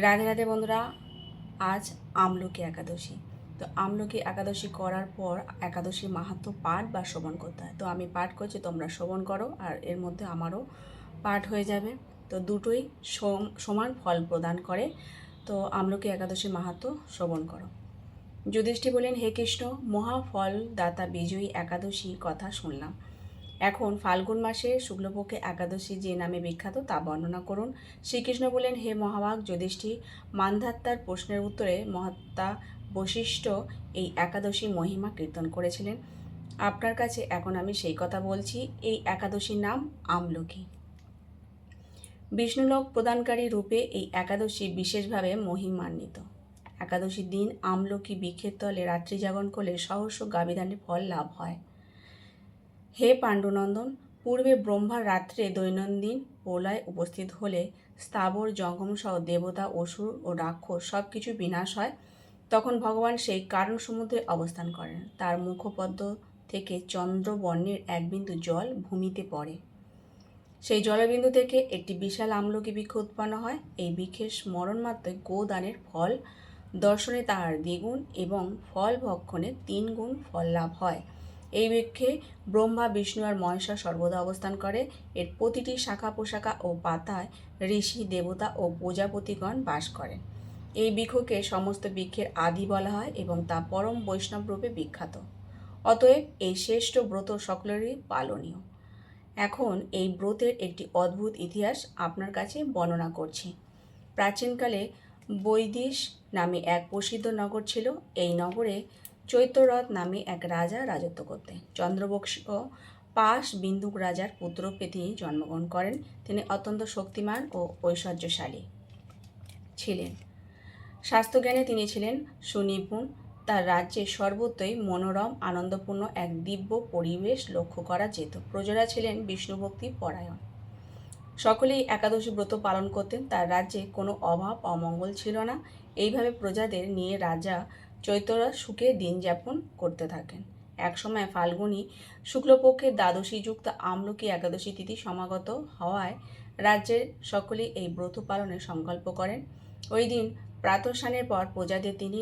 রাধে রাধে বন্ধুরা। আজ আমলকি একাদশী। তো আমলকি একাদশী করার পর একাদশীর মাহাত্ম্য পাঠ বা শ্রবণ করতে হয়। তো আমি পাঠ করছি, তোমরা শ্রবণ করো, আর এর মধ্যে আমারও পাঠ হয়ে যাবে। তো দুটোই সমান ফল প্রদান করে। তো আমলকি একাদশী মাহাত্ম্য শ্রবণ করো। যুধিষ্ঠির বলেন, হে কৃষ্ণ, মহাফল দাতা বিজয়ী একাদশীর কথা শুনলাম। এখন ফাল্গুন মাসে শুক্লপক্ষে একাদশী যে নামে বিখ্যাত তা বর্ণনা করুন। শ্রীকৃষ্ণ বলেন, হে মহাভাগ যুধিষ্ঠির, মান্ধাত্তার প্রশ্নের উত্তরে মহাত্মা বশিষ্ঠ এই একাদশী মহিমা কীর্তন করেছিলেন। আপনার কাছে এখন আমি সেই কথা বলছি। এই একাদশীর নাম আমলকি। বিষ্ণুলোক প্রদানকারী রূপে এই একাদশী বিশেষভাবে মহিমান্বিত। একাদশীর দিন আমলকি বৃক্ষের তলে রাত্রি জাগরণ করলে সহস্র গাবিধানের ফল লাভ হয়। হে পাণ্ডুনন্দন, পূর্বে ব্রহ্মার রাত্রে দৈনন্দিন প্রলয় উপস্থিত হলে স্থাবর জঙ্গমসহ দেবতা, অসুর ও রাক্ষস সব কিছু বিনাশ হয়। তখন ভগবান সেই কারণ সমুদ্রে অবস্থান করেন। তার মুখপদ্ম থেকে চন্দ্রবর্ণের এক বিন্দু জল ভূমিতে পড়ে। সেই জলবিন্দু থেকে একটি বিশাল আমলকি বৃক্ষ উৎপন্ন হয়। এই বৃক্ষের স্মরণ মাত্রে গোদানের ফল দর্শনে তাহার দ্বিগুণ এবং ফল ভক্ষণে 3 গুণ ফল লাভ হয়। এই বৃক্ষে ব্রহ্মা, বিষ্ণু আর মহেশ্বর সর্বদা অবস্থান করে। এর প্রতিটি শাখা প্রশাখা ও পাতায় ঋষি, দেবতা ও প্রজাপতিগণ বাস করেন। এই বৃক্ষকে সমস্ত বৃক্ষের আদি বলা হয় এবং তা পরম বৈষ্ণব রূপে বিখ্যাত। অতএব এই শ্রেষ্ঠ ব্রত সকলেরই পালনীয়। এখন এই ব্রতের একটি অদ্ভুত ইতিহাস আপনার কাছে বর্ণনা করছি। প্রাচীনকালে বৈদিশ নামে এক প্রসিদ্ধ নগর ছিল। এই নগরে চৈত্যরথ নামে এক রাজা রাজত্ব করতেন। চন্দ্রবংশ পাশ বিন্দুক রাজার পুত্ররূপে তিনি জন্মগ্রহণ করেন। তিনি অত্যন্ত শক্তিমান ও ঐশ্বর্যশালী ছিলেন। স্বাস্থ্যজ্ঞানে তিনি ছিলেন সুনিপুণ। তার রাজ্যে সর্বত্রই মনোরম আনন্দপূর্ণ এক দিব্য পরিবেশ লক্ষ্য করা যেত। প্রজারা ছিলেন বিষ্ণুভক্তি পরায়ণ। সকলেই একাদশী ব্রত পালন করতেন। তার রাজ্যে কোনো অভাব অমঙ্গল ছিল না। এইভাবে প্রজাদের নিয়ে রাজা চৈত্ররথ সুখে দিন যাপন করতে থাকেন। একসময় ফাল্গুনী শুক্লপক্ষের দ্বাদশীযুক্ত আমলকি একাদশী তিথি সমাগত হওয়ায় রাজ্যের সকলেই এই ব্রত পালনের সংকল্প করেন। ওই দিন প্রাতঃস্নানের পর প্রজাদের তিনি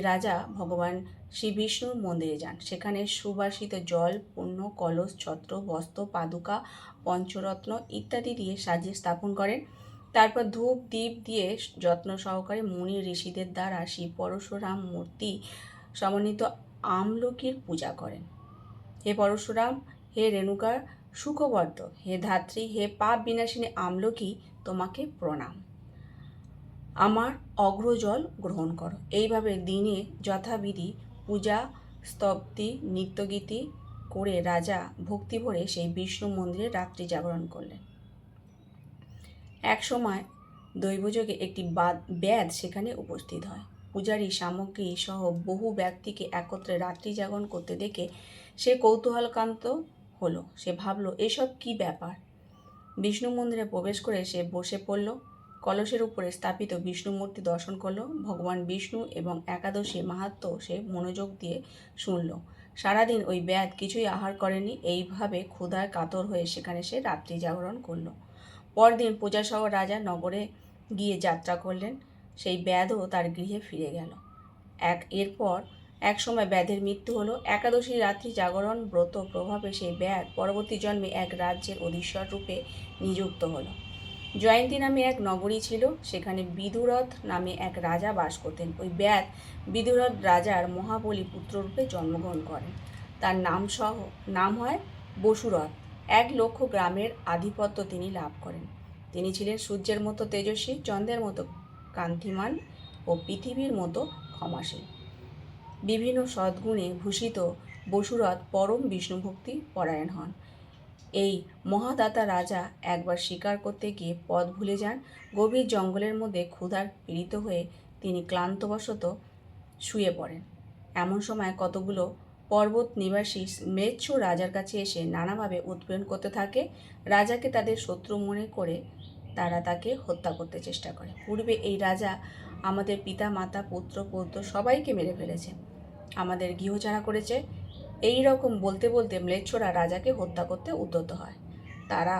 রাজা ভগবান শ্রী বিষ্ণুর মন্দিরে যান। সেখানে সুবাসিত জল, পুণ্য, কলস, ছত্র, বস্ত্র, পাদুকা, পঞ্চরত্ন ইত্যাদি দিয়ে সাজিয়ে স্থাপন করেন। তারপর ধূপ দীপ দিয়ে যত্ন সহকারে মুনি ঋষিদের দ্বারা শ্রী পরশুরাম মূর্তি সমন্বিত আমলকির পূজা করেন। হে পরশুরাম, হে রেণুকার সুখবর্ধ, হে ধাত্রী, হে পাপ বিনাশিনী আমলকি, তোমাকে প্রণাম। আমার অগ্রজল গ্রহণ করো। এইভাবে দিনে যথাবিধি পূজা, স্তবতি, নিত্যগীতি করে রাজা ভক্তি ভরে সেই বিষ্ণু মন্দিরে রাত্রি জাগরণ করলেন। এক সময় দৈবযোগে একটি ব্যাধ সেখানে উপস্থিত হয়। পূজারী সামগ্রী সহ বহু ব্যক্তিকে একত্রে রাত্রি জাগরণ করতে দেখে সে কৌতূহলকান্ত হলো। সে ভাবল, এসব কি ব্যাপার। বিষ্ণু মন্দিরে প্রবেশ করে সে বসে পড়ল। কলসের উপরে স্থাপিত বিষ্ণু মূর্তি দর্শন করল। ভগবান বিষ্ণু এবং একাদশীর মাহাত্ম্য সে মনোযোগ দিয়ে শুনল। সারাদিন ওই ব্যাধ কিছুই আহার করেনি। এইভাবে ক্ষুধায় কাতর হয়ে সেখানে সে রাত্রি জাগরণ করল। পরদিন প্রজাসহ রাজা নগরে গিয়ে যাত্রা করলেন। সেই ব্যাধও তার গৃহে ফিরে গেল। এরপর এক সময় ব্যাধের মৃত্যু হলো। একাদশী রাত্রি জাগরণ ব্রত প্রভাবে সেই ব্যাধ পরবর্তী জন্মে এক রাজ্যের অধীশ্বর রূপে নিযুক্ত হলো। জয়ন্তী নামে এক নগরী ছিল। সেখানে বিদুরথ নামে এক রাজা বাস করতেন। ওই ব্যাধ বিদুরথ রাজার মহাবলী পুত্ররূপে জন্মগ্রহণ করেন। তার নাম হয় বসুরথ। 1,00,000 গ্রামের আধিপত্য তিনি লাভ করেন। তিনি ছিলেন সূর্যের মতো তেজস্বী, চন্দ্রের মতো কান্তিমান ও পৃথিবীর মতো ক্ষমাশীল। বিভিন্ন সদ্গুণে ভূষিত বসুরথ পরম বিষ্ণুভক্তি পরায়ণ হন। এই মহাদাতা রাজা একবার শিকার করতে গিয়ে পথ ভুলে যান। গভীর জঙ্গলের মধ্যে ক্ষুধার পীড়িত হয়ে তিনি ক্লান্তবশত শুয়ে পড়েন। এমন সময় কতগুলো পর্বত নিবাসী ম্লেচ্ছ রাজার কাছে এসে নানাভাবে উৎপীড়ন করতে থাকে। রাজাকে তাদের শত্রু মনে করে তারা তাকে হত্যা করতে চেষ্টা করে। পূর্বে এই রাজা আমাদের পিতা, মাতা, পুত্র, পৌত্র সবাইকে মেরে ফেলেছে, আমাদের গৃহছাড়া করেছে। এই রকম বলতে বলতে ম্লেচ্ছরা রাজাকে হত্যা করতে উদ্যত হয়। তারা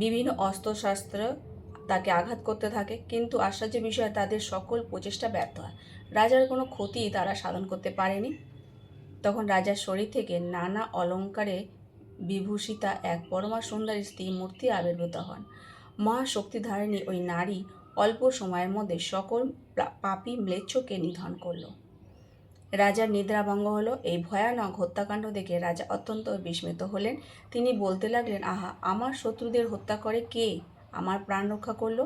বিভিন্ন অস্ত্রশস্ত্র তাকে আঘাত করতে থাকে, কিন্তু আশ্চর্যের বিষয় তাদের সকল প্রচেষ্টা ব্যর্থ হয়। রাজার কোনো ক্ষতি তারা সাধন করতে পারেনি। তখন রাজার শরীর থেকে নানা অলঙ্কারে বিভূষিতা এক পরমা সুন্দরী স্ত্রী মূর্তি আবির্ভূত হন। মহাশক্তিধারিণী ওই নারী অল্প সময়ের মধ্যে সকল পাপী ম্লেচ্ছকে নিধন করল। রাজার নিদ্রাভঙ্গ হলো। এই ভয়ানক হত্যাকাণ্ড দেখে রাজা অত্যন্ত বিস্মিত হলেন। তিনি বলতে লাগলেন, আহা, আমার শত্রুদের হত্যা করে কে আমার প্রাণ রক্ষা করলো?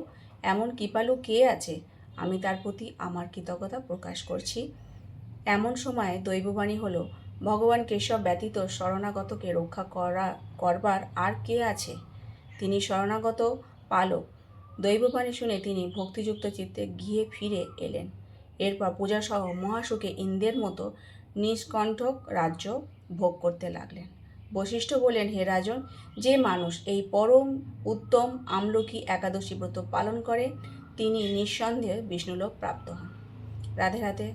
এমন কৃপালু কে আছে? আমি তার প্রতি আমার কৃতজ্ঞতা প্রকাশ করছি। এমন সময় দৈববাণী হলো, ভগবান কেশব ব্যতীত শরণাগতকে রক্ষা করবার আর কে আছে? তিনি শরণাগত পালক। দৈববাণী শুনে তিনি ভক্তিযুক্ত চিত্তে গিয়ে ফিরে এলেন। এরপর পূজাসহ মহাসুখে ইন্দ্রের মতো নিষ্কণ্ঠক রাজ্য ভোগ করতে লাগলেন। বশিষ্ঠ বললেন, হে রাজন, যে মানুষ এই পরম উত্তম আমলকি একাদশী ব্রত পালন করে তিনি নিঃসন্দেহে বিষ্ণুলোক প্রাপ্ত হন। রাধে রাধে।